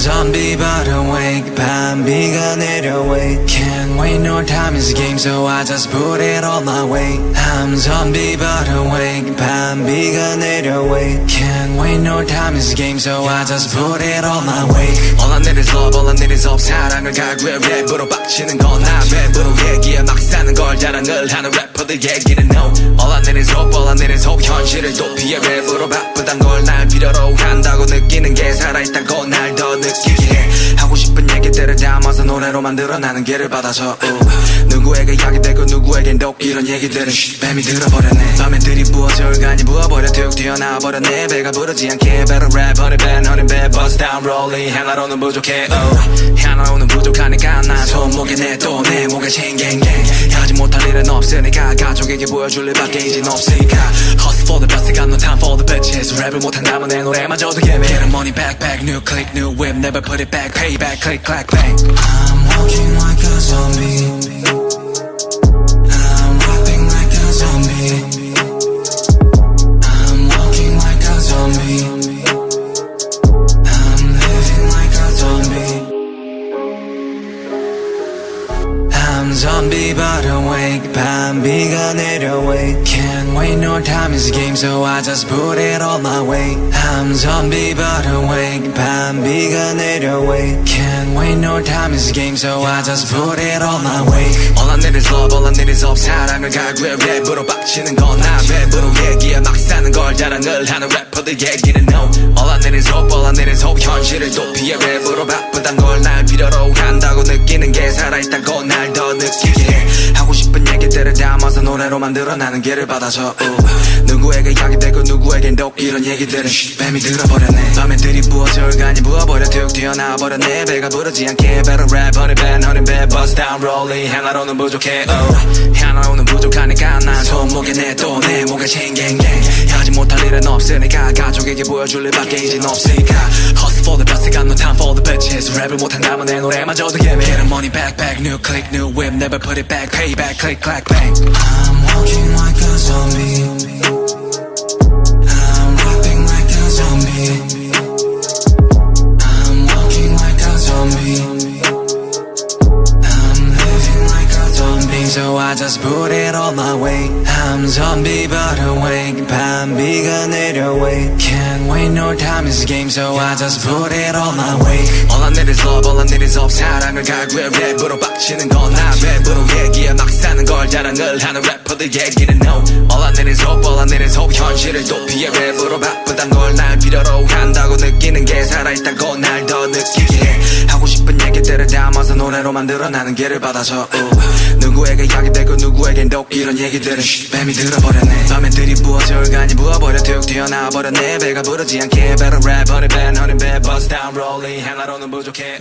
zombie but awake 밤비가 내려 wait Can't wait no time is a game so I just put it all my way I'm zombie but awake 밤비가 내려 wait Can't wait no time is a game so I just put it all my way All I need is love all I need is hope 사랑을 갈구해 랩으로 빡치는 건 나 랩으로 얘기해 막 사는 걸 자랑을 하는 래퍼들 얘기는 no All I need is hope all I need is hope 현실을 도피해 랩으로 바쁘단 걸 날 필요로 한다고 느끼는 게 살아있다고 날 더 느끼게 해 하고 싶은 얘기들을 담아서 노래로 만들어 나는 길을 받아서 누구에게 이야기되고 누구에겐 또 이런 얘기들은 뱀이 들어버렸네 밤에 들이부어져 얼간이 부어버려 툭 튀어나와버렸네 배가 부르지 않게 better rap honey bad honey bad bust down rolling 하나로는 부족해 하나로는 부족하니까 난 손목에 내 또 내 목에 챙갱갱 하지 못할 일은 없으니까 가족에게 보여줄 일밖에 이젠 없으니까 Hustle for the best got no time for the bitches 랩을 못한다면 내 노래마저도 예매 Get the money back back new click new whip never put it back pay back click clack bang I'm walking like a zombie I'm rapping like a zombie I'm walking like a zombie I'm living like a zombie I'm zombie but awake 밤비가 내려 wait Can't wait no time is a game so I just put it all my way I'm zombie but awake 밤비가 내려 wait Can't wait no time is a game so I just put it all my way All I need is love all I need is hope 사랑을 갈구해 랩으로 빡치는 건 나 랩으로 얘기해 막 사는 걸 자랑을 하는 래퍼들 얘기는 no All I need is hope all I need is hope 현실을 도피해 랩으로 바쁘단 걸 날 필요로 한다고 느끼는 게 살아있다고 날 더 느끼게 해 하고 싶은 얘기들을 담아서 노래로 만들어 나는 길을 받아서 누구에게 이야기되고 누구에겐 또 이런 얘기들은 뱀이 들어버렸네 밤에 들이부어져 얼간이 부어버려 툭 튀어나와버렸네 배가 부르지 않게 better rap honey bad bust down rolling 하나로는 부족해 하나로는 부족하니까 난 손목에 내 또 내 목에 챙갱갱 하지 못할 일은 없으니까 가족에게 보여줄 일밖에 이젠 없으니까 Hustle for the best got no time for the bitches 랩을 못한다면 내 노래마저도 예매 Get the money back back new click new whip never put it back pay back click clack bang I'm walking like a zombie I'm rapping like a zombie I'm walking like a zombie I'm living like a zombie so I just put it all my way I'm zombie but awake 밤비가 내려 wait Can't wait no time is a game so I just put it all my way All I need is love all I need is hope 사랑을 갈구해 랩으로 빡치는 건 나 랩으로 얘기해 막 사는 걸 자랑을 하는 래퍼들 얘기는 no All I need is hope all I need is hope 현실을 도피해 랩으로 바쁘단 걸 날 필요로 한다고 느끼는 게 살아있다고 날 더 느끼게 해 하고 싶은 얘기들을 담아서 노래로 만들어 나는 길을 받아서 누구에게 이야기되고 누구에겐 또 이런 얘기들은 뱀이 들어버렸네 밤에 들이부어져 얼간이 부어버려 툭 튀어나와버렸네 배가 부르지 않게 better rap honey bad bust down rolling 하나로는 부족해